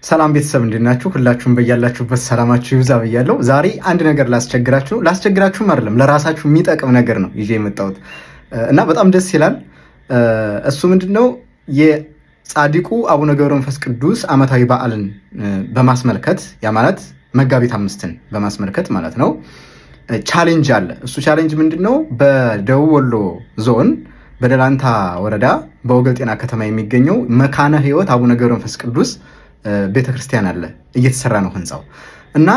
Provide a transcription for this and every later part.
ሰላም ቤተሰብ እንድናችሁ ሁላችሁም በያላችሁበት ሰላማችሁ ይብዛ ብያለሁ። ዛሬ አንድ ነገር ላስቸግራችሁም አይደለም ለራሳችሁ የሚጠቅም ነገር ነው ይዤ የመጣሁት እና በጣም ደስ ይላል። እሱ ምንድነው የጻድቁ አቡነ ገብረ መንፈስ ቅዱስ ዓመታዊ በዓልን በማስመልከት ያ ማለት መጋቢት 5ን በማስመልከት ማለት ነው ቻሌንጅ አለ። እሱ ቻሌንጅ ምንድነው? በደቡብ ወሎ ዞን በደላንታ ወረዳ በወገል ጤና ከተማ የሚገኘው መካነ ሕይወት አቡነ ገብረ መንፈስ ቅዱስ ቤተክርስቲያን አለ። እየተሰራ ነው ህንፃው እና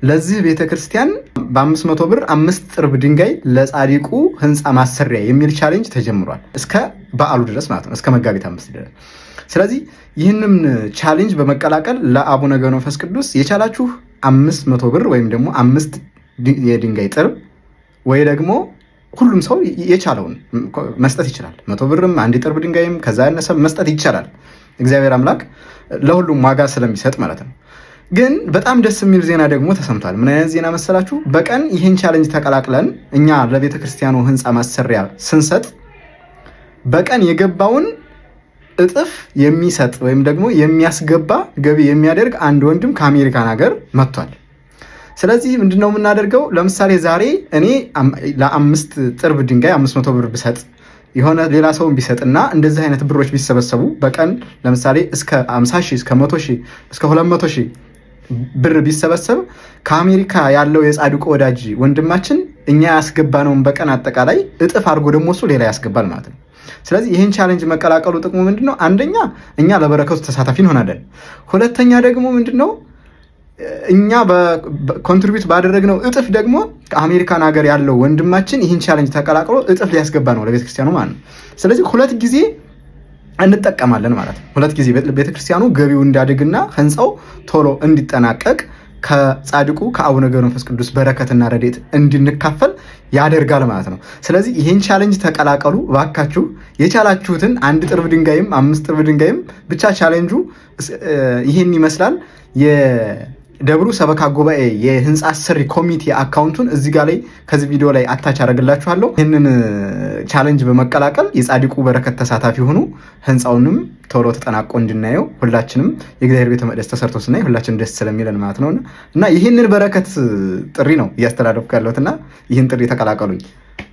ለዚህ ቤተክርስቲያን በ500 ብር 5 ጥርብ ድንጋይ ለጻድቁ ህንፃ ማሰሪያ የሚል ቻሌንጅ ተጀምሯል እስከ በዓሉ ድረስ ማለት ነው፣ እስከ መጋቢት 5 ድረስ። ስለዚህ ይህንን ቻሌንጅ በመቀላቀል ለአቡነ ገብረ መንፈስ ቅዱስ የቻላችሁ 500 ብር ወይም ደግሞ 5 የድንጋይ ጥርብ ወይ ደግሞ ሁሉም ሰው የቻለውን መስጠት ይችላል። 100 ብርም አንድ ጥርብ ድንጋይም ከዛ ያነሰ መስጠት ይቻላል። እግዚአብሔር አምላክ ለሁሉም ዋጋ ስለሚሰጥ ማለት ነው። ግን በጣም ደስ የሚል ዜና ደግሞ ተሰምቷል። ምን አይነት ዜና መሰላችሁ? በቀን ይህን ቻሌንጅ ተቀላቅለን እኛ ለቤተ ክርስቲያኑ ህንፃ ማሰሪያ ስንሰጥ በቀን የገባውን እጥፍ የሚሰጥ ወይም ደግሞ የሚያስገባ ገቢ የሚያደርግ አንድ ወንድም ከአሜሪካን ሀገር መጥቷል። ስለዚህ ምንድነው የምናደርገው? ለምሳሌ ዛሬ እኔ ለ5 ጥርብ ድንጋይ 500 ብር ብሰጥ የሆነ ሌላ ሰውን ቢሰጥና እንደዚህ አይነት ብሮች ቢሰበሰቡ በቀን ለምሳሌ እስከ 50 ሺህ እስከ 100 ሺህ እስከ 200 ሺህ ብር ቢሰበሰብ ከአሜሪካ ያለው የጻድቁ ወዳጅ ወንድማችን እኛ ያስገባነውን በቀን አጠቃላይ እጥፍ አድርጎ ደግሞ እሱ ሌላ ያስገባል ማለት ነው። ስለዚህ ይህን ቻሌንጅ መቀላቀሉ ጥቅሙ ምንድነው? አንደኛ እኛ ለበረከቱ ተሳታፊ እንሆናለን። ሁለተኛ ደግሞ ምንድነው እኛ በኮንትሪቢዩት ባደረግነው እጥፍ ደግሞ ከአሜሪካን ሀገር ያለው ወንድማችን ይህን ቻሌንጅ ተቀላቅሎ እጥፍ ሊያስገባ ነው ለቤተክርስቲያኑ ማለት ነው። ስለዚህ ሁለት ጊዜ እንጠቀማለን ማለት ነው። ሁለት ጊዜ ቤተክርስቲያኑ ገቢው እንዲያድግና ህንፃው ቶሎ እንዲጠናቀቅ ከጻድቁ ከአቡነ ገብረ መንፈስ ቅዱስ በረከትና ረድኤት እንድንካፈል ያደርጋል ማለት ነው። ስለዚህ ይህን ቻሌንጅ ተቀላቀሉ ባካችሁ። የቻላችሁትን 1 ጥርብ ድንጋይም 5 ጥርብ ድንጋይም ብቻ ቻሌንጁ ይህን ይመስላል። ደብሩ ሰበካ ጉባኤ የህንፃ አሰሪ ኮሚቴ አካውንቱን እዚህ ጋር ላይ ከዚህ ቪዲዮ ላይ አታች አደርግላችኋለሁ። ይህንን ቻሌንጅ በመቀላቀል የጻድቁ በረከት ተሳታፊ ሆኑ። ህንፃውንም ቶሎ ተጠናቆ እንድናየው ሁላችንም የእግዚአብሔር ቤተ መቅደስ ተሰርቶ ስናይ ሁላችንም ደስ ስለሚለን ማለት ነው እና ይህንን በረከት ጥሪ ነው እያስተላለፍኩ ያለሁትና ይህን ጥሪ ተቀላቀሉኝ።